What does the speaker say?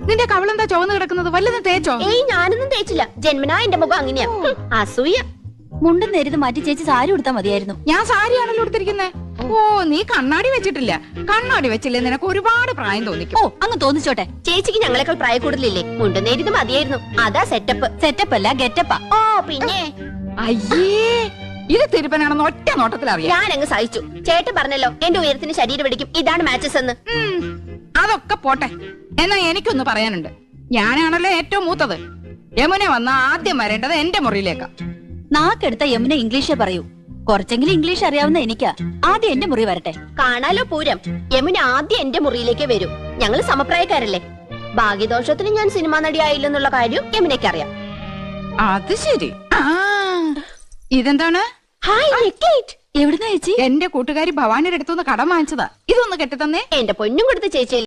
നിന്റെ കവളെന്താ ചുവന്ന് കിടക്കുന്നത്? വല്ലതും തേച്ചോ? ഏയ് ഞാനൊന്നും തേച്ചില്ല. ജന്മനാ എന്റെ മുഖം അങ്ങനെയാ. അസൂയ. മുണ്ടും നേരിത് മാറ്റി ചേച്ചി സാരി ഉടുത്താ മതിയായിരുന്നു. ഞാൻ സാരിയാണല്ലോ എടുത്തിരിക്കുന്നേ. ഓ, നീ കണ്ണാടി വെച്ചിട്ടില്ല. കണ്ണാടി വെച്ചില്ലേ നിനക്ക് ഒരുപാട് പ്രായം തോന്നിക്കും. ഓ, അങ്ങ് തോന്നിച്ചോട്ടെ. ചേച്ചിക്ക് ഞങ്ങളെക്കാൾ പ്രായ കൂടുതലില്ലേ? മുണ്ടും നേരിത് മതിയായിരുന്നു. അതാ സെറ്റപ്പ്. സെറ്റപ്പ് അല്ല ഗെറ്റപ്പാ. ഓ പിന്നെ അയ്യേ, ഇത് തിരുപ്പനാണെന്ന് ഒറ്റ നോട്ടത്തിൽ അറിയാം. ഞാൻ അങ്ങ് സഹിച്ചു. ചേട്ടൻ പറഞ്ഞല്ലോ എന്റെ ഉയരത്തിന് ശരീരം പിടിക്കും, ഇതാണ് മാച്ചസ് എന്ന്. അതൊക്കെ പോട്ടെ. എന്നാ എനിക്കൊന്ന് പറയാനുണ്ട്. ഞാനാണല്ലോ ഏറ്റവും മൂത്തത്. യമുന വന്ന ആദ്യം വരേണ്ടത് എന്റെ മുറിയിലേക്കാ. നാക്കെടുത്ത യമുന ഇംഗ്ലീഷേ പറയൂ. കുറച്ചെങ്കിലും ഇംഗ്ലീഷ് അറിയാവുന്ന എനിക്കാ. ആദ്യം എന്റെ മുറി വരട്ടെ. കാണാലോ പൂരം. യമുന ആദ്യം എന്റെ മുറിയിലേക്ക് വരൂ. ഞങ്ങള് സമപ്രായക്കാരല്ലേ. ഭാഗ്യദോഷത്തിന് ഞാൻ സിനിമാ നടിയായില്ലെന്നുള്ള കാര്യം യമുനയ്ക്ക് അറിയാം. അത് ശരി. ഇതെന്താണ്? ഹായ് നെക്ലേറ്റ്. എവിടുന്നാ ചേച്ചി? എന്റെ കൂട്ടുകാരി ഭവാനിയുടെ അടുത്തുനിന്ന് കടം വാങ്ങിച്ചതാ. ഇതൊന്ന് കെട്ടിത്തന്നേ. എന്റെ പൊന്നും കൊടുത്ത ചേച്ചി